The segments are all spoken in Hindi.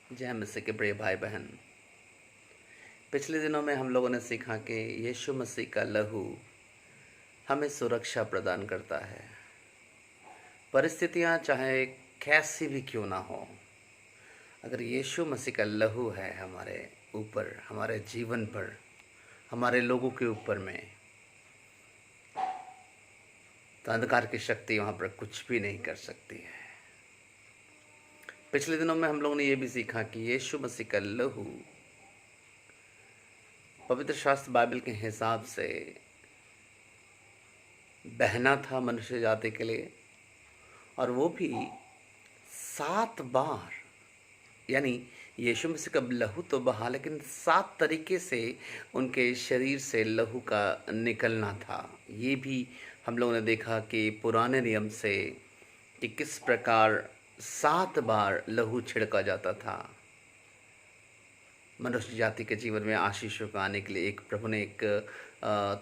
जय मसीह के प्रिय भाई बहन। पिछले दिनों में हम लोगों ने सीखा कि यीशु मसीह का लहू हमें सुरक्षा प्रदान करता है। परिस्थितियां चाहे कैसी भी क्यों ना हो, अगर यीशु मसीह का लहू है हमारे ऊपर, हमारे जीवन पर, हमारे लोगों के ऊपर में, तो अंधकार की शक्ति वहाँ पर कुछ भी नहीं कर सकती है। पिछले दिनों में हम लोगों ने ये भी सीखा कि यीशु मसीह का लहू पवित्र शास्त्र बाइबल के हिसाब से बहना था मनुष्य जाति के लिए, और वो भी 7 बार। यानी यीशु मसीह का लहू तो बहा, लेकिन 7 तरीके से उनके शरीर से लहू का निकलना था। ये भी हम लोगों ने देखा कि पुराने नियम से कि किस प्रकार 7 बार लहू छिड़का जाता था मनुष्य जाति के जीवन में आशीषों का आने के लिए। एक प्रभु ने एक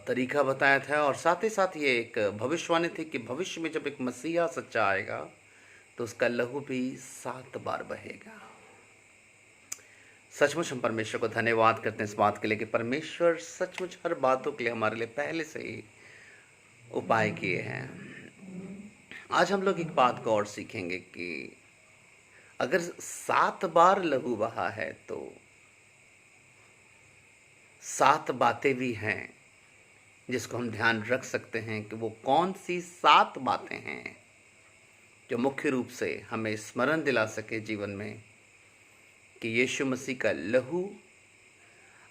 तरीका बताया था, और साथ ही साथ ये एक भविष्यवाणी थी कि भविष्य में जब एक मसीहा सच्चा आएगा तो उसका लहू भी 7 बार बहेगा। सचमुच हम परमेश्वर को धन्यवाद करते हैं इस बात के लिए कि परमेश्वर सचमुच हर बातों के लिए हमारे लिए पहले से ही उपाय किए हैं। आज हम लोग एक बात को और सीखेंगे कि अगर 7 बार लहू बहा है तो 7 बातें भी हैं जिसको हम ध्यान रख सकते हैं कि वो कौन सी 7 बातें हैं जो मुख्य रूप से हमें स्मरण दिला सके जीवन में कि यीशु मसीह का लहू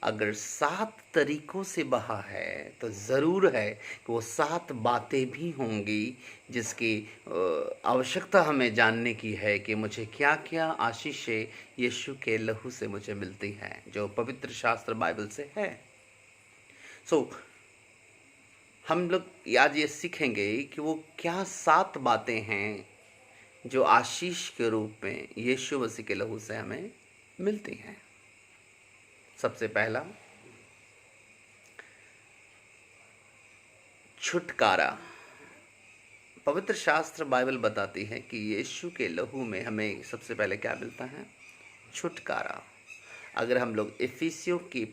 अगर 7 तरीकों से बहा है तो ज़रूर है कि वो 7 बातें भी होंगी जिसकी आवश्यकता हमें जानने की है कि मुझे क्या क्या आशीषें यीशु के लहू से मुझे मिलती हैं, जो पवित्र शास्त्र बाइबल से है। हम लोग आज ये सीखेंगे कि वो क्या 7 बातें हैं जो आशीष के रूप में यीशु मसीह के लहू से हमें मिलती हैं। सबसे पहला, छुटकारा। पवित्र शास्त्र बाइबल बताती है कि यीशु के लहू में हमें सबसे पहले क्या मिलता है? छुटकारा। अगर हम लोग इफिसियों की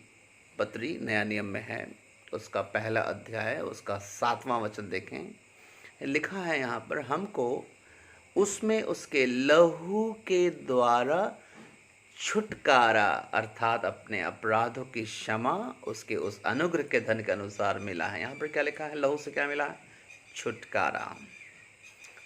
पत्री नया नियम में है, उसका पहला अध्याय, उसका 7वां वचन देखें, लिखा है यहाँ पर, हमको उसमें उसके लहू के द्वारा छुटकारा अर्थात अपने अपराधों की क्षमा उसके उस अनुग्रह के धन के अनुसार मिला है। यहाँ पर क्या लिखा है? लहू से क्या मिला है? छुटकारा।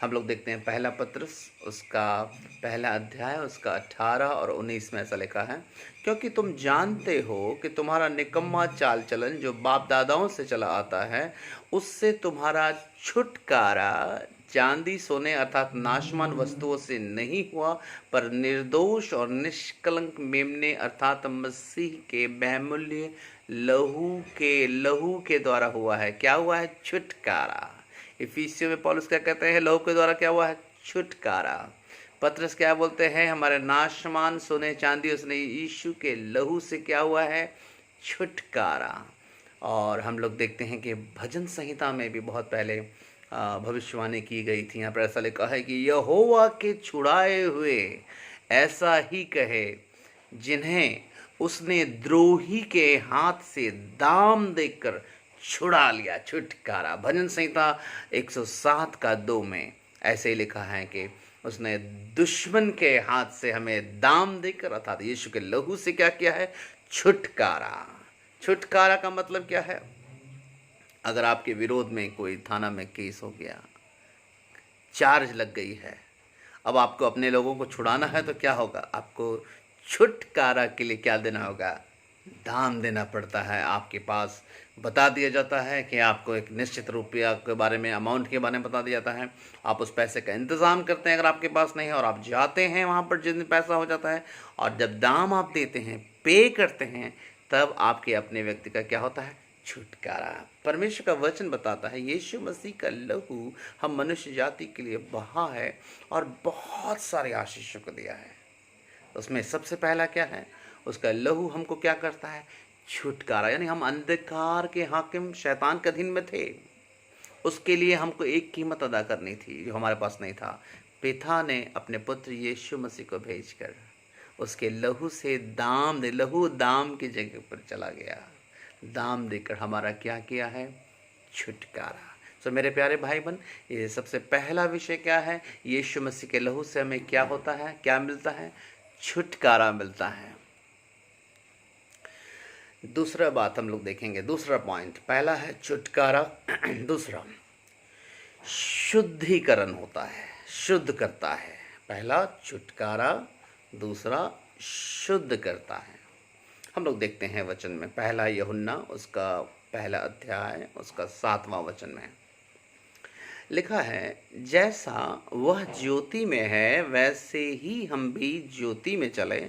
हम लोग देखते हैं पहला पत्रस, उसका पहला अध्याय, उसका 18 और 19 में ऐसा लिखा है, क्योंकि तुम जानते हो कि तुम्हारा निकम्मा चाल चलन जो बाप दादाओं से चला आता है, उससे तुम्हारा छुटकारा चांदी सोने अर्थात नाशमान वस्तुओं से नहीं हुआ, पर निर्दोष और निष्कलंक मेमने अर्थात मसीह के बहुमूल्य लहू के द्वारा हुआ है। क्या हुआ है? छुटकारा। इफिसियों में पौलुस क्या कहते हैं? लहू के द्वारा क्या हुआ है? छुटकारा। पत्रस क्या बोलते हैं? हमारे नाशमान सोने चांदी उसने यीशु के लहू से क्या हुआ है? छुटकारा। और हम लोग देखते हैं कि भजन संहिता में भी बहुत पहले भविष्यवाणी की गई थी। यहाँ पर ऐसा लिखा है कि यहोवा के छुड़ाए हुए ऐसा ही कहे, जिन्हें उसने द्रोही के हाथ से दाम देकर छुड़ा लिया। छुटकारा। भजन संहिता 107 का 2 में ऐसे ही लिखा है कि उसने दुश्मन के हाथ से हमें दाम देकर अर्थात यीशु के लहू से क्या किया है? छुटकारा। छुटकारा का मतलब क्या है? अगर आपके विरोध में कोई थाना में केस हो गया, चार्ज लग गई है, अब आपको अपने लोगों को छुड़ाना है तो क्या होगा? आपको छुटकारा के लिए क्या देना होगा? दाम देना पड़ता है। आपके पास बता दिया जाता है कि आपको एक निश्चित रुपया के बारे में, अमाउंट के बारे में बता दिया जाता है। आप उस पैसे का इंतज़ाम करते हैं अगर आपके पास नहीं है, और आप जाते हैं वहाँ पर जिस दिन पैसा हो जाता है, और जब दाम आप देते हैं, पे करते हैं, तब आपके अपने व्यक्ति का क्या होता है? छुटकारा। परमेश्वर का वचन बताता है यीशु मसीह का लहू हम मनुष्य जाति के लिए बहा है और बहुत सारे आशीषों को दिया है। उसमें सबसे पहला क्या है? उसका लहू हमको क्या करता है? छुटकारा। यानी हम अंधकार के हाकिम शैतान के अधीन में थे, उसके लिए हमको एक कीमत अदा करनी थी जो हमारे पास नहीं था। पिता ने अपने पुत्र यीशु मसीह को भेजकर उसके लहू से दाम दे, लहू दाम की जगह पर चला गया, दाम देकर हमारा क्या किया है, छुटकारा। तो मेरे प्यारे भाई बहन, ये सबसे पहला विषय क्या है, यीशु मसीह के लहू से हमें क्या होता है, क्या मिलता है, छुटकारा मिलता है। दूसरा बात हम लोग देखेंगे, दूसरा पॉइंट, पहला है छुटकारा, दूसरा शुद्धिकरण होता है, शुद्ध करता है। पहला छुटकारा, दूसरा शुद्ध करता है। हम लोग देखते हैं वचन में, पहला यूहन्ना उसका पहला अध्याय उसका 7वां वचन में लिखा है, जैसा वह ज्योति में है वैसे ही हम भी ज्योति में चले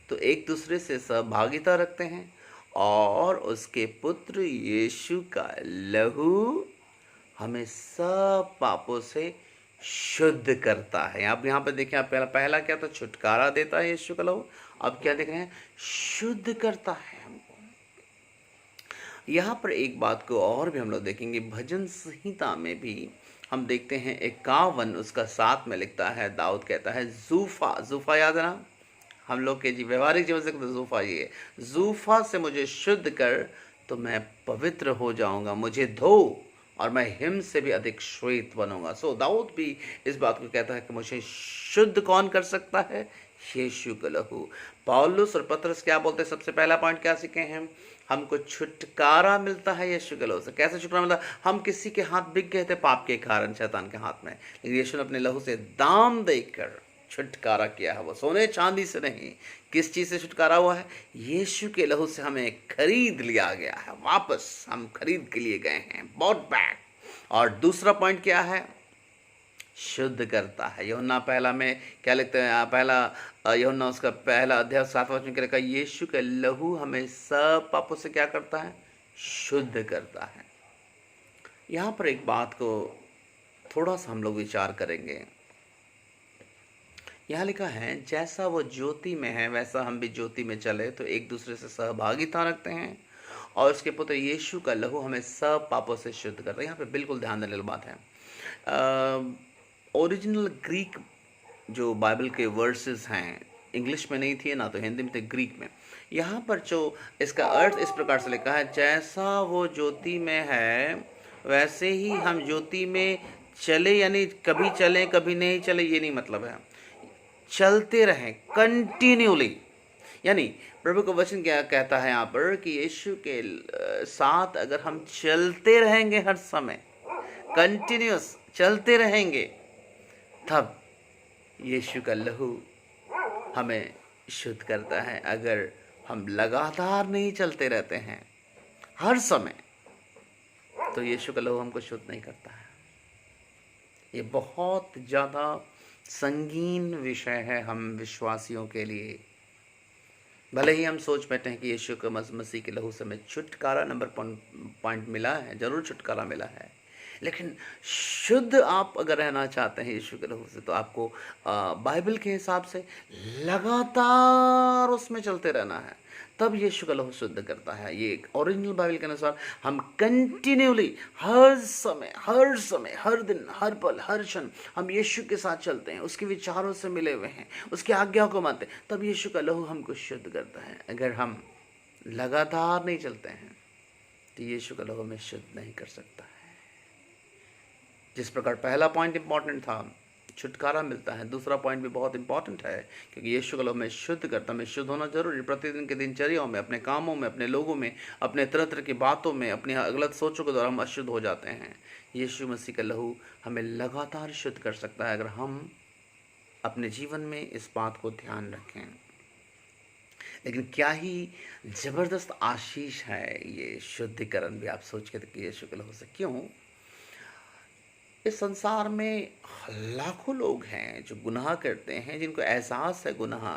तो एक दूसरे से सहभागिता रखते हैं, और उसके पुत्र यीशु का लहू हमें सब पापों से शुद्ध करता है। आप यहाँ पे देखें, आप पहला क्या था, छुटकारा देता है यीशु का लहू, अब क्या देख रहे हैं, शुद्ध करता है हमको। यहाँ पर एक बात को और भी हम लोग देखेंगे, भजन संहिता में भी हम देखते हैं 51 उसका 7 में लिखता है, दाऊद कहता है, जूफा, जूफा याद है ना, हम लोग के जी व्यवहारिक जीवन से जूफा, ये जूफा से मुझे शुद्ध कर तो मैं पवित्र हो जाऊंगा, मुझे धो और मैं हिम से भी अधिक श्वेत बनूंगा। सो दाऊद भी इस बात को कहता है कि मुझे शुद्ध कौन कर सकता है, यीशु का लहू। पौलुस और पतरस क्या बोलते हैं, सबसे पहला पॉइंट क्या सीखे हैं, हमको छुटकारा मिलता है यीशु के लहू से। कैसे छुटकारा मिलता है, हम किसी के हाथ बिक गए थे पाप के कारण, शैतान के हाथ में, लेकिन यीशु ने अपने लहू से दाम देकर छुटकारा किया है। वो सोने चांदी से नहीं, किस चीज़ से छुटकारा हुआ है, यीशु के लहू से हमें खरीद लिया गया है, वापस हम खरीद के लिए गए हैं, बॉट बैक। और दूसरा पॉइंट क्या है, शुद्ध करता है। यूहन्ना पहला में क्या लिखते हैं, पहला यूहन्ना उसका पहला अध्याय 7वां वचन क्या लिखा, यीशु का लहू हमें सब पापों से क्या करता है, शुद्ध करता है। यहाँ पर एक बात को थोड़ा सा हम लोग विचार करेंगे। यहाँ लिखा है, जैसा वो ज्योति में है वैसा हम भी ज्योति में चले तो एक दूसरे से सहभागिता रखते हैं, और उसके पुत्र यीशु का लहू हमें सब पापों से शुद्ध करता है। यहाँ पे बिल्कुल ध्यान देने वाली बात है, ओरिजिनल ग्रीक जो बाइबल के वर्सेस हैं, इंग्लिश में नहीं थी ना तो हिंदी में थे, ग्रीक में। यहाँ पर जो इसका अर्थ इस प्रकार से लिखा है, जैसा वो ज्योति में है वैसे ही हम ज्योति में चले, यानी कभी चलें कभी नहीं चले ये नहीं मतलब है, चलते रहें कंटिन्यूली। यानी प्रभु का वचन क्या कहता है यहाँ पर कि यीशु के साथ अगर हम चलते रहेंगे, हर समय कंटिन्यूस चलते रहेंगे, तब यीशु का लहू हमें शुद्ध करता है। अगर हम लगातार नहीं चलते रहते हैं हर समय, तो यीशु का लहू हमको शुद्ध नहीं करता है। ये बहुत ज़्यादा संगीन विषय है हम विश्वासियों के लिए। भले ही हम सोच बैठे हैं कि यीशु के मसीह के लहू से हमें छुटकारा नंबर पॉइंट मिला है, जरूर छुटकारा मिला है, लेकिन शुद्ध आप अगर रहना चाहते हैं यीशु के लहू से, तो आपको बाइबल के हिसाब से लगातार उसमें चलते रहना है, तब यीशु का लहू शुद्ध करता है। ये ओरिजिनल बाइबल के अनुसार हम कंटिन्यूली हर समय हर दिन हर पल हर क्षण हम यीशु के साथ चलते हैं, उसके विचारों से मिले हुए हैं, उसकी आज्ञा को मानते हैं, तब यीशु का लहू हमको शुद्ध करता है। अगर हम लगातार नहीं चलते हैं तो यीशु का लहू हमें शुद्ध नहीं कर सकता है। जिस प्रकार पहला पॉइंट इंपॉर्टेंट था, छुटकारा मिलता है, दूसरा पॉइंट भी बहुत इंपॉर्टेंट है, क्योंकि यीशु का लहू हमें शुद्ध करता है। हमें शुद्ध होना जरूरी, प्रतिदिन के दिनचर्याओं में, अपने कामों में, अपने लोगों में, अपने तरह तरह की बातों में, अपनी गलत सोचों के द्वारा हम अशुद्ध हो जाते हैं। यीशु मसीह का लहू हमें लगातार शुद्ध कर सकता है, अगर हम अपने जीवन में इस बात को ध्यान रखें। लेकिन क्या ही ज़बरदस्त आशीष है ये शुद्धिकरण भी। आप सोच के देखिए, यीशु के लहू से क्यों इस संसार में लाखों लोग हैं जो गुनाह करते हैं, जिनको एहसास है गुनाह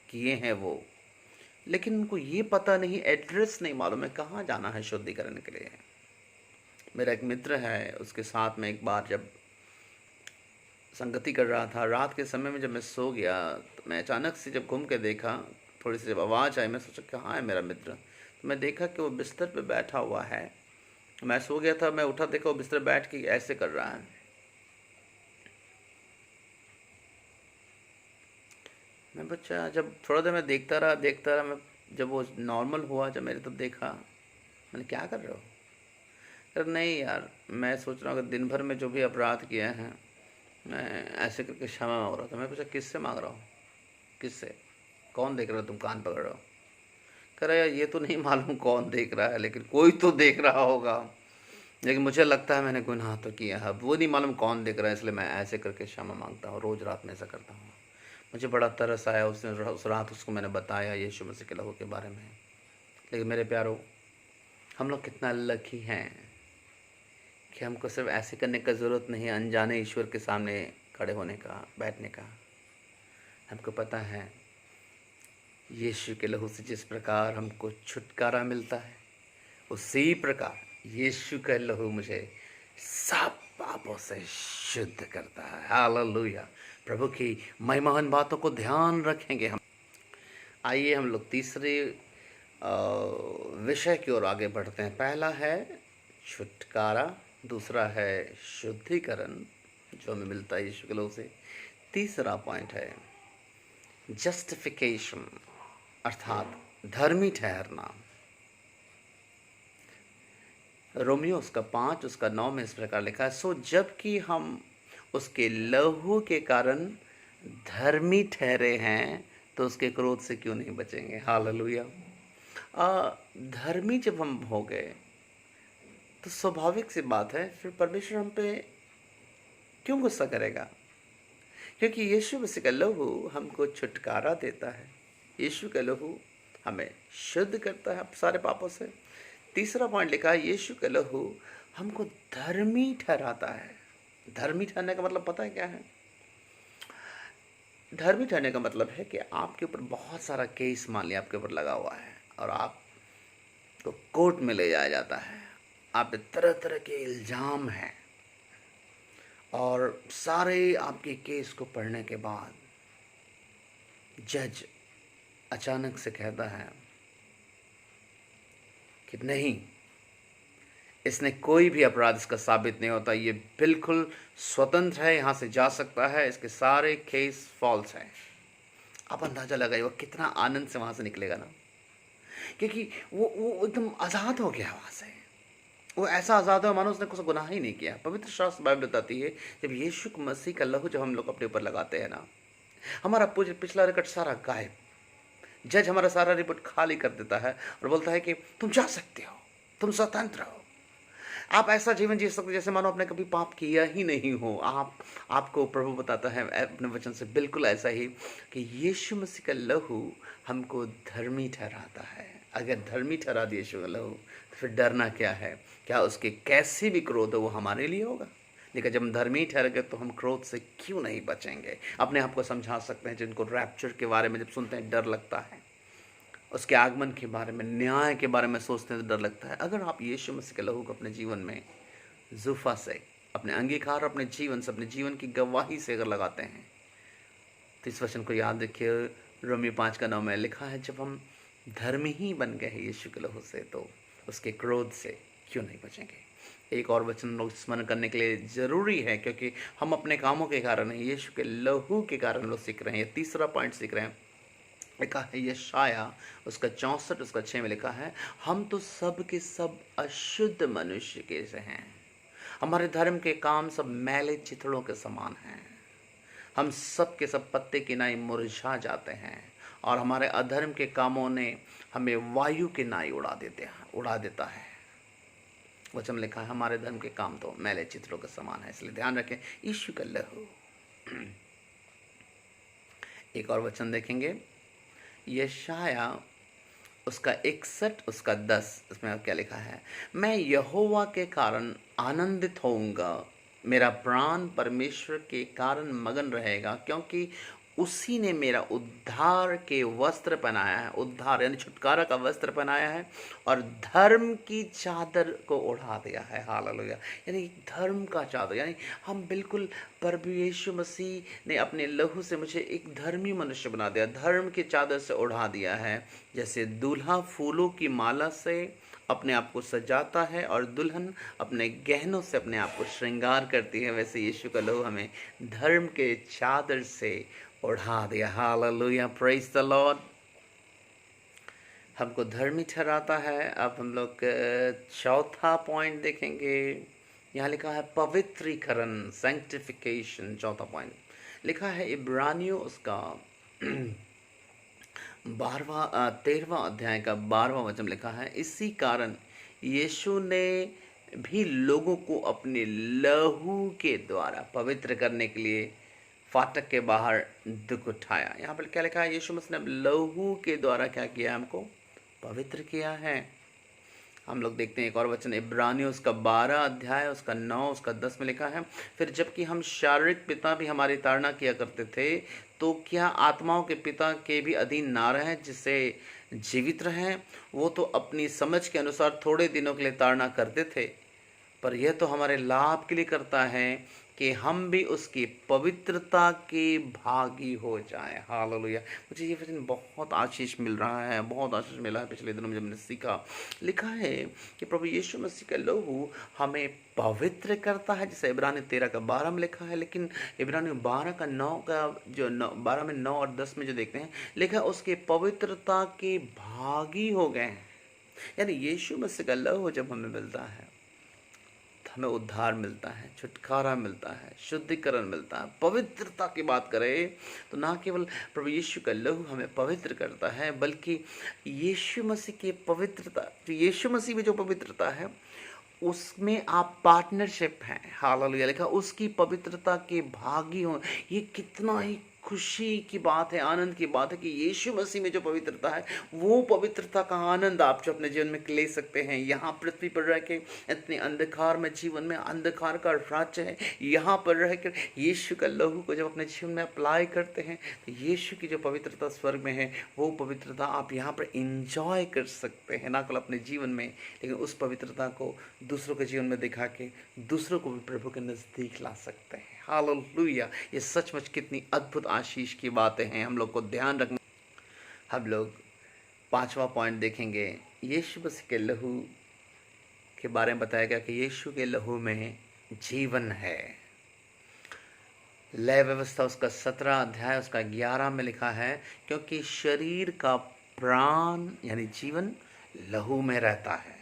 किए हैं वो, लेकिन उनको ये पता नहीं, एड्रेस नहीं मालूम है कहाँ जाना है शुद्धिकरण के लिए। मेरा एक मित्र है, उसके साथ में एक बार जब संगति कर रहा था, रात के समय में जब मैं सो गया तो मैं अचानक से जब घूम के देखा, थोड़ी सी जब आवाज़ आई, मैं सोचा कहाँ है मेरा मित्र, तो मैं देखा कि वो बिस्तर पे बैठा हुआ है। मैं सो गया था, मैं उठा, देखा वो बिस्तर बैठ के ऐसे कर रहा है। मैं बच्चा जब थोड़ा देर मैं देखता रहा, मैं जब वो नॉर्मल हुआ, जब मेरे तब देखा, मैंने क्या कर रहे हो? अरे नहीं यार, मैं सोच रहा हूँ कि दिन भर में जो भी अपराध किए हैं मैं ऐसे करके क्षमा मांग रहा था। मैं पूछा किससे मांग रहा हूँ, किससे, कौन देख रहा हो, तुम कान पकड़ रहे हो? कह रहा यार ये तो नहीं मालूम कौन देख रहा है, लेकिन कोई तो देख रहा होगा, लेकिन मुझे लगता है मैंने गुनाह तो किया है, अब वो नहीं मालूम कौन देख रहा है, इसलिए मैं ऐसे करके क्षमा मांगता हूँ, रोज़ रात में ऐसा करता हूँ। मुझे बड़ा तरस आया उस रात उसको मैंने बताया यीशु मसीह के लहू के बारे में। लेकिन मेरे प्यारो, हम लोग कितना लकी हैं कि हमको सिर्फ ऐसे करने का ज़रूरत नहीं है, अनजाने ईश्वर के सामने खड़े होने का, बैठने का। हमको पता है यीशु के लहू से जिस प्रकार हमको छुटकारा मिलता है, उसी प्रकार यीशु का लहू मुझे सब पापों से शुद्ध करता है। हालेलुया। प्रभु की महिमावान बातों को ध्यान रखेंगे हम। आइए हम लोग तीसरे विषय की ओर आगे बढ़ते हैं। पहला है छुटकारा, दूसरा है शुद्धिकरण जो हमें मिलता है यीशु के लहू से। तीसरा पॉइंट है जस्टिफिकेशन, अर्थात धर्मी ठहरना। रोमियो उसका 5 उसका 9 में इस प्रकार लिखा है, सो जबकि हम उसके लहू के कारण धर्मी ठहरे हैं तो उसके क्रोध से क्यों नहीं बचेंगे। हालेलुया। धर्मी जब हम हो गए तो स्वाभाविक सी बात है फिर परमेश्वर हम पे क्यों गुस्सा करेगा, क्योंकि यीशु मसीह का लहू हमको छुटकारा देता है। यीशु का लहू हमें शुद्ध करता है सारे पापों से। तीसरा पॉइंट लिखा है यीशु का लहू हमको धर्मी ठहराता है। धर्मी ठहरने का मतलब पता है क्या है? धर्मी ठहरने का मतलब है कि आपके ऊपर बहुत सारा केस मान लिया आपके ऊपर लगा हुआ है और आप तो कोर्ट में ले जाया जाता है, आप पे तरह तरह के इल्ज़ाम हैं और सारे आपके केस को पढ़ने के बाद जज अचानक से कहता है कि नहीं, इसने कोई भी अपराध इसका साबित नहीं होता, ये बिल्कुल स्वतंत्र है, यहाँ से जा सकता है, इसके सारे केस फॉल्स हैं। आप अंदाज़ा लगाइए वो कितना आनंद से वहाँ से निकलेगा ना, क्योंकि वो एकदम आज़ाद हो गया वहाँ से। वो ऐसा आज़ाद है मानो उसने कुछ गुनाह ही नहीं किया। पवित्र शास्त्र बाइबल बताती है जब यीशु मसीह का लहू जब हम लोग अपने ऊपर लगाते हैं ना, हमारा पिछला रिकॉर्ड सारा गायब, जज हमारा सारा रिपोर्ट खाली कर देता है और बोलता है कि तुम जा सकते हो, तुम स्वतंत्र हो, आप ऐसा जीवन जी सकते जैसे मानो आपने कभी पाप किया ही नहीं हो। आपको प्रभु बताता है अपने वचन से बिल्कुल ऐसा ही कि यीशु मसीह का लहू हमको धर्मी ठहराता है। अगर धर्मी ठहरा दिया यीशु का लहू तो फिर डरना क्या है? क्या उसके कैसे भी क्रोध हो वो हमारे लिए होगा, लेकिन जब हम धर्मी ठहर गए तो हम क्रोध से क्यों नहीं बचेंगे? अपने आप को समझा सकते हैं। जिनको रैप्चर के बारे में जब सुनते हैं डर लगता है, उसके आगमन के बारे में, न्याय के बारे में सोचते हैं तो डर लगता है। अगर आप यीशु मसीह के लहू को अपने जीवन में जुफा से, अपने अंगीकार, अपने जीवन से, अपने जीवन की गवाही से अगर लगाते हैं तो इस वचन को याद रखिए। रोमियो 5 का 9 में लिखा है जब हम धर्मी ही बन गए हैं यीशु के लहू से तो उसके क्रोध से क्यों नहीं बचेंगे। एक और वचन लोग स्मरण करने के लिए ज़रूरी है, क्योंकि हम अपने कामों के कारण नहीं, यीशु के लहू के कारण लोग सीख रहे हैं। तीसरा पॉइंट सीख रहे हैं, लिखा है यशाया उसका 64 उसका 6 में लिखा है, हम तो सब के सब अशुद्ध मनुष्य के से हैं, हमारे धर्म के काम सब मैले चिथड़ों के समान हैं, हम सब के सब पत्ते की नाई मुरझा जाते हैं और हमारे अधर्म के कामों ने हमें वायु के नाई उड़ा देता है। वचन लिखा है हमारे धर्म के काम तो मैले चित्रों के समान है, इसलिए ध्यान रखें यीशु का लहू। एक और वचन देखेंगे यशाया उसका 61 उसका 10, इसमें क्या लिखा है, मैं यहोवा के कारण आनंदित होऊंगा, मेरा प्राण परमेश्वर के कारण मगन रहेगा, क्योंकि उसी ने मेरा उद्धार के वस्त्र पहनाया है। उद्धार यानी छुटकारा का वस्त्र पहनाया है और धर्म की चादर को ओढ़ा दिया है। हालेलुया। यानी धर्म का चादर, यानी हम बिल्कुल प्रभु यीशु मसीह ने अपने लहू से मुझे एक धर्मी मनुष्य बना दिया, धर्म की चादर से ओढ़ा दिया है। जैसे दूल्हा फूलों की माला से अपने आप को सजाता है और दुल्हन अपने गहनों से अपने आप को श्रृंगार करती है, वैसे यीशु का लहू हमें धर्म के चादर से उड़ा दिया। Hallelujah, praise the Lord. हमको धर्मी ठहराता है। अब हम लोग चौथा पॉइंट देखेंगे। यहाँ लिखा है पवित्रीकरण, सैंक्टिफिकेशन। चौथा पॉइंट लिखा है इब्रानियों उसका 13वां अध्याय का 12वां वचन लिखा है, इसी कारण यीशु ने भी लोगों को अपने लहू के द्वारा पवित्र करने के लिए फाटक के बाहर दुख उठाया। यहाँ पर क्या लिखा है? यीशु मसीह ने लहू के द्वारा क्या किया? हमको पवित्र किया है। हम लोग देखते हैं एक और वचन, इब्रानियों उसका 12 अध्याय उसका 9 उसका 10 में लिखा है, फिर जबकि हम शारीरिक पिता भी हमारी ताड़ना किया करते थे, तो क्या आत्माओं के पिता के भी अधीन ना रहें जिससे जीवित रहें? वो तो अपनी समझ के अनुसार थोड़े दिनों के लिए ताड़ना करते थे, पर यह तो हमारे लाभ के लिए करता है कि हम भी उसकी पवित्रता के भागी हो जाएं। हालेलुया। मुझे ये वचन बहुत आशीष मिल रहा है, बहुत आशीष मिला है पिछले दिनों में जब मैंने सीखा। लिखा है कि प्रभु यीशु मसीह का लहू हमें पवित्र करता है, जैसे इब्रानियों 13 का 12 में लिखा है। लेकिन इब्रानियों 12 का 9 का जो 12 में 9 और 10 में जो देखते हैं, लिखा है उसके पवित्रता के भागी हो गए हैं। यानी यीशु मसीह का लहू जब हमें मिलता है, हमें उद्धार मिलता है, छुटकारा मिलता है, शुद्धिकरण मिलता है। पवित्रता की बात करें तो ना केवल प्रभु यीशु का लहू हमें पवित्र करता है, बल्कि यीशु मसीह की पवित्रता, यीशु मसीह में जो पवित्रता है उसमें आप पार्टनरशिप हैं। हालेलुया। लिखा उसकी पवित्रता के भागी हो। ये कितना ही खुशी की बात है, आनंद की बात है कि यीशु मसीह में जो पवित्रता है, वो पवित्रता का आनंद आप जो अपने जीवन में ले सकते हैं। यहाँ पृथ्वी पर रह के इतने अंधकार में, जीवन में अंधकार का राज्य है, यहाँ पर रह कर यीशु का लहू को जब अपने जीवन में अप्लाई करते हैं, तो यीशु की जो पवित्रता स्वर्ग में है, वो पवित्रता आप यहाँ पर इंजॉय कर सकते हैं, ना केवल अपने जीवन में, लेकिन उस पवित्रता को दूसरों के जीवन में दिखा के दूसरों को भी प्रभु के नज़दीक ला सकते हैं। हालेलुया। ये सचमुच कितनी अद्भुत आशीष की बातें हैं, हम लोग को ध्यान रखना। हम लोग 5वां पॉइंट देखेंगे। यीशु मसीह के लहू के बारे में बताया गया कि यीशु के लहू में जीवन है। लय व्यवस्था उसका 17 अध्याय उसका 11 में लिखा है, क्योंकि शरीर का प्राण यानी जीवन लहू में रहता है,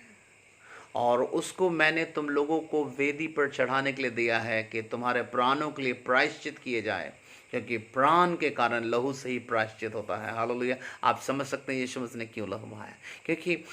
और उसको मैंने तुम लोगों को वेदी पर चढ़ाने के लिए दिया है कि तुम्हारे प्राणों के लिए प्रायश्चित किए जाए, क्योंकि प्राण के कारण लहू से ही प्रायश्चित होता है। हालेलुया। आप समझ सकते हैं यीशु मसीह ने क्यों लहू बहाया, क्योंकि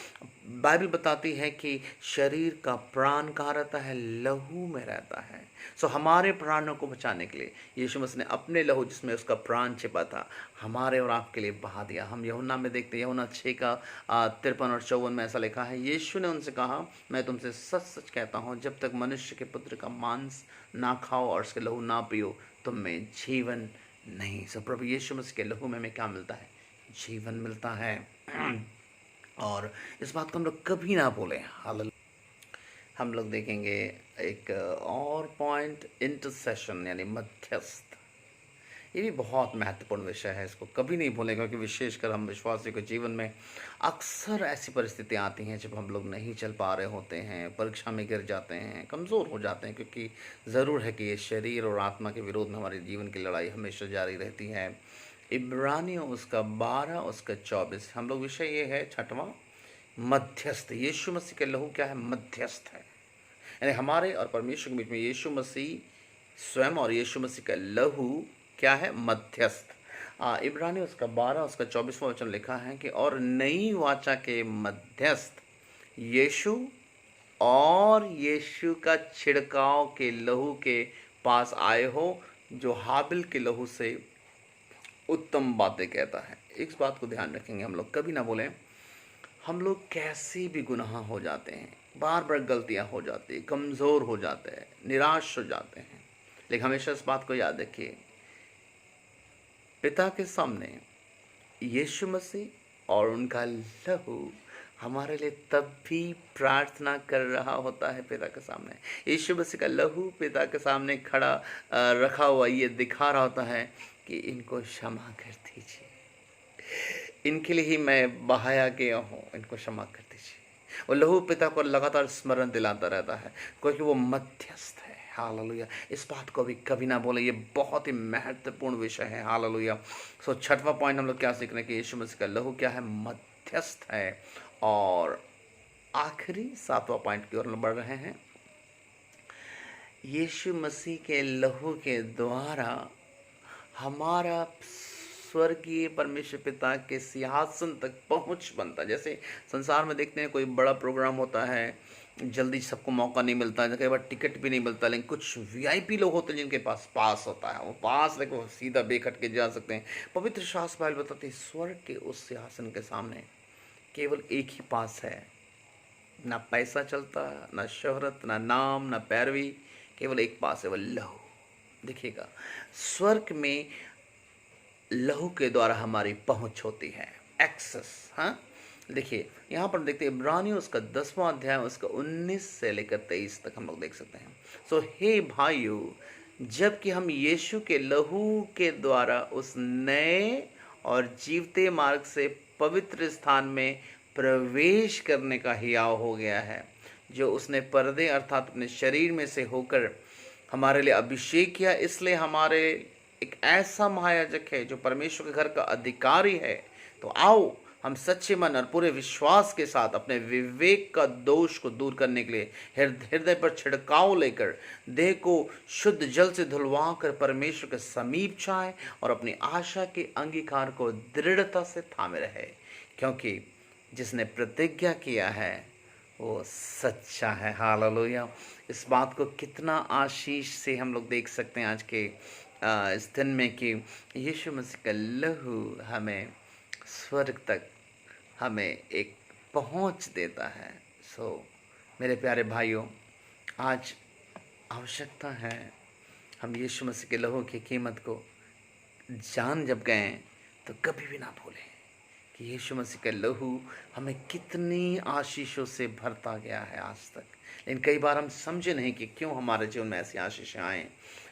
बाइबल बताती है कि शरीर का प्राण कहाँ रहता है? लहू में रहता है। सो हमारे प्राणों को बचाने के लिए यीशु मसीह ने अपने लहू, जिसमें उसका प्राण छिपा था, हमारे और आपके लिए बहा दिया। हम यूहन्ना में देखते हैं, यूहन्ना 6 का 53 और 54 में ऐसा लिखा है, यीशु ने उनसे कहा, मैं तुमसे सच सच कहता हूँ, जब तक मनुष्य के पुत्र का मांस ना खाओ और उसके लहू ना पियो, तुम में जीवन नहीं। सो प्रभु यीशु मसीह के लहू में हमें क्या मिलता है? जीवन मिलता है। और इस बात को हम लोग कभी ना भूलें। हालेलुया। हम लोग देखेंगे एक और पॉइंट, इंटरसेशन यानी मध्यस्थ। ये भी बहुत महत्वपूर्ण विषय है, इसको कभी नहीं भूलें, क्योंकि विशेषकर हम विश्वासियों के जीवन में अक्सर ऐसी परिस्थितियाँ आती हैं जब हम लोग नहीं चल पा रहे होते हैं, परीक्षा में गिर जाते हैं, कमज़ोर हो जाते हैं, क्योंकि ज़रूर है कि ये शरीर और आत्मा के विरोध में हमारे जीवन की लड़ाई हमेशा जारी रहती है। इब्रानियों उसका 12 उसका 24, हम लोग विषय ये है 6वां, मध्यस्थ। यीशु मसीह के लहू क्या है? मध्यस्थ है, यानी हमारे और परमेश्वर के बीच में यीशु मसीह स्वयं और यीशु मसीह का लहू क्या है? मध्यस्थ। इब्रानी उसका 12 उसका 24वां वचन लिखा है कि और नई वाचा के मध्यस्थ यीशु और यीशु का छिड़काव के लहू के पास आए हो, जो हाबिल के लहू से उत्तम बातें कहता है। इस बात को ध्यान रखेंगे, हम लोग कभी ना बोलें। हम लोग कैसे भी गुनाह हो जाते हैं, बार बार गलतियां हो जाती है, कमज़ोर हो जाते हैं, निराश हो जाते हैं, लेकिन हमेशा इस बात को याद रखिए, पिता के सामने यीशु मसीह और उनका लहू हमारे लिए तब भी प्रार्थना कर रहा होता है। पिता के सामने यीशु मसीह का लहू पिता के सामने खड़ा रखा हुआ ये दिखा रहा होता है कि इनको क्षमा कर दीजिए, इनके लिए ही मैं बहाया गया हूँ, इनको क्षमा कर दीजिए। और लहू पिता को लगातार स्मरण दिलाता रहता है, क्योंकि वो मध्यस्थ है। हालेलुया। इस बात को भी कभी ना बोले, ये बहुत ही महत्वपूर्ण विषय है। हालेलुया। सो छठवां पॉइंट हम लोग क्या सीख रहे हैं कि यीशु मसीह का लहू क्या है, मध्यस्थ है। और आखिरी सातवां पॉइंट की ओर हम बढ़ रहे हैं। यीशु मसीह के लहू के द्वारा हमारा स्वर्गीय परमेश्वर पिता के सिंहासन तक पहुंच बनता है। जैसे संसार में देखते हैं कोई बड़ा प्रोग्राम होता है, जल्दी सबको मौका नहीं मिलता है, कई बार टिकट भी नहीं मिलता, लेकिन कुछ वीआईपी लोग होते हैं जिनके पास पास होता है, वो पास लेके वो सीधा बेखट के जा सकते हैं। पवित्र शास्त्र बाइबल बताते हैं स्वर्ग के उस सिंहासन के सामने केवल एक ही पास है। ना पैसा चलता, ना शोहरत, ना नाम, ना पैरवी, केवल एक पास है, वह लहू। देखिएगा, स्वर्ग में लहू के द्वारा हमारी पहुंच होती है, एक्सेस। हाँ, देखिए यहाँ पर देखते हैं इब्रानियों उसका 10वां अध्याय उसका 19 से लेकर 23 तक हम लोग देख सकते हैं। सो हे भाइयों, जबकि हम यीशु के लहू के द्वारा उस नए और जीवते मार्ग से पवित्र स्थान में प्रवेश करने का हियाव हो गया है, जो उसने पर्दे अर्थात अपने शरीर में से होकर हमारे लिए अभिषेक किया, इसलिए हमारे एक ऐसा महायाजक है जो परमेश्वर के घर का अधिकारी है। तो आओ हम सच्चे मन और पूरे विश्वास के साथ अपने विवेक का दोष को दूर करने के लिए हृदय पर छिड़काव लेकर देह को शुद्ध जल से धुलवा कर परमेश्वर के समीप जाएं और अपनी आशा के अंगीकार को दृढ़ता से थामे रहे, क्योंकि जिसने प्रतिज्ञा किया है वो सच्चा है। हालेलुया। इस बात को कितना आशीष से हम लोग देख सकते हैं आज के इस दिन में कि यीशु मसीह का लहू हमें स्वर्ग तक हमें एक पहुंच देता है। सो मेरे प्यारे भाइयों, आज आवश्यकता है हम यीशु मसीह के लहू की कीमत को जान जब गए तो कभी भी ना भूलें कि यीशु मसीह का लहू हमें कितनी आशीषों से भरता गया है आज तक। लेकिन कई बार हम समझे नहीं कि क्यों हमारे जीवन में ऐसी आशीषें आएँ।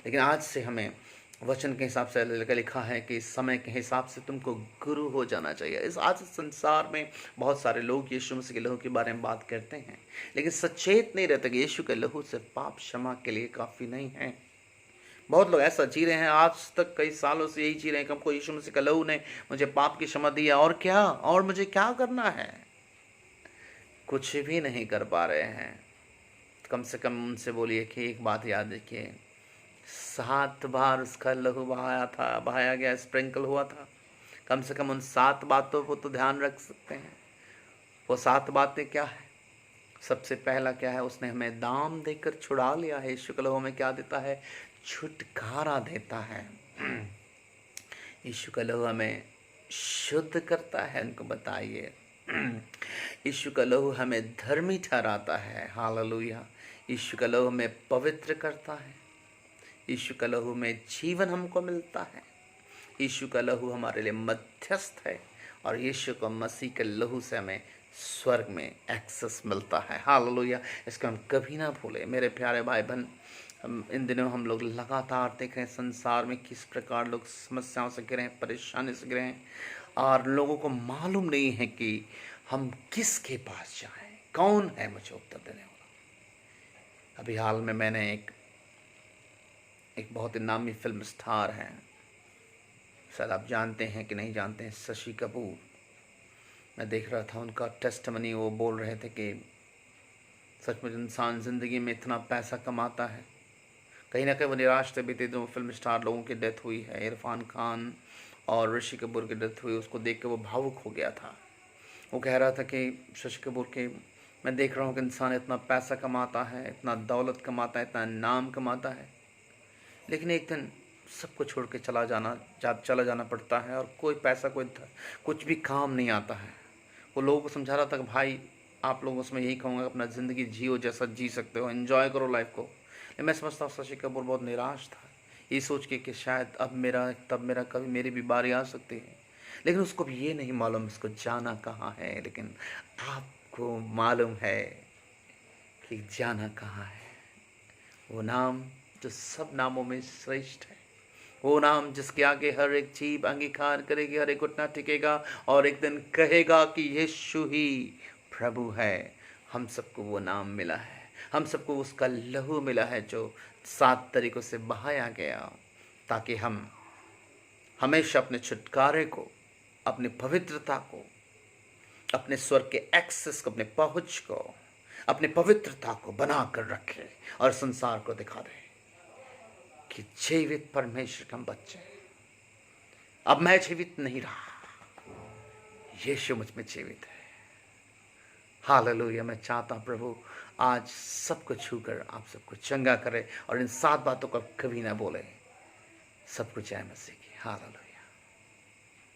लेकिन आज से हमें वचन के हिसाब से लिखा है कि समय के हिसाब से तुमको गुरु हो जाना चाहिए। इस आज संसार में बहुत सारे लोग यीशु मसीह के लहू के बारे में बात करते हैं, लेकिन सचेत नहीं रहते कि यीशु के लहू से पाप क्षमा के लिए काफ़ी नहीं है। बहुत लोग ऐसा जी रहे हैं, आज तक कई सालों से यही जी रहे हैं कि हमको यीशु मसीह का लहू ने मुझे पाप की क्षमा दी है, और क्या, और मुझे क्या करना है। कुछ भी नहीं कर पा रहे हैं। कम से कम उनसे बोलिए कि एक बात याद रखिए, 7 बार उसका लहू बहाया गया, स्प्रिंकल हुआ था। कम से कम उन 7 बातों को तो ध्यान रख सकते हैं। वो 7 बातें क्या है? सबसे पहला क्या है? उसने हमें दाम देकर छुड़ा लिया है। यीशु का लहू हमें क्या देता है? छुटकारा देता है। यीशु का लहू हमें शुद्ध करता है। उनको बताइए, यीशु का लहू हमें धर्मी ठहराता है। हालेलुया। यीशु का लहू हमें पवित्र करता है। यीशु का लहू में जीवन हमको मिलता है। यीशु का लहू हमारे लिए मध्यस्थ है, और यीशु का मसीह के लहू से हमें स्वर्ग में एक्सेस मिलता है। हालेलुया। इसको हम कभी ना भूलें। मेरे प्यारे भाई बहन, इन दिनों हम लोग लगातार देख रहे हैं संसार में किस प्रकार लोग समस्याओं से घिरे हैं, परेशानी से घिरे हैं, और लोगों को मालूम नहीं है कि हम किसके पास जाएं, कौन है मुझे उत्तर देने वाला। अभी हाल में मैंने एक बहुत ही नामी फिल्म स्टार हैं, शायद आप जानते हैं कि नहीं जानते हैं, शशि कपूर। मैं देख रहा था उनका टेस्टमनी। वो बोल रहे थे कि सचमुच इंसान ज़िंदगी में इतना पैसा कमाता है, कहीं ना कहीं वो निराश थे भी थे। 2 फिल्म स्टार लोगों की डेथ हुई है, इरफान खान और ऋषि कपूर की डेथ हुई। उसको देख के वो भावुक हो गया था। वो कह रहा था कि शशि कपूर के, मैं देख रहा हूँ कि इंसान इतना पैसा कमाता है, इतना दौलत कमाता है, इतना नाम कमाता है, लेकिन एक दिन सबको छोड़ के चला जाना पड़ता है, और कोई पैसा कुछ भी काम नहीं आता है। वो लोगों को समझा रहा था कि भाई आप लोगों से मैं यही कहूँगा, अपना ज़िंदगी जियो जैसा जी सकते हो, एंजॉय करो लाइफ को। लेकिन मैं समझता हूँ शशि कपूर बहुत निराश था, ये सोच के कि शायद तब मेरा कभी मेरी भी बारी आ सकती है। लेकिन उसको भी ये नहीं मालूम इसको जाना कहाँ है। लेकिन आपको मालूम है कि जाना कहाँ है। वो नाम जो सब नामों में श्रेष्ठ है, वो नाम जिसके आगे हर एक जीभ अंगीकार करेगी, हर एक घुटना टिकेगा, और एक दिन कहेगा कि यीशु ही प्रभु है। हम सबको वो नाम मिला है, हम सबको उसका लहू मिला है जो 7 तरीकों से बहाया गया, ताकि हम हमेशा अपने छुटकारे को, अपनी पवित्रता को, अपने स्वर्ग के एक्सेस को, अपने पहुंच को, अपने पवित्रता को बना कर रखे और संसार को दिखा दे कि जीवित परमेश्वर के हम बच्चे। अब मैं जीवित नहीं रहा, यीशु मुझ में जीवित है। हालेलुया। मैं चाहता हूं प्रभु आज सबको छूकर आप सबको चंगा करे और इन 7 बातों को कभी ना बोले। सब कुछ जय मसीह की। हालेलुया।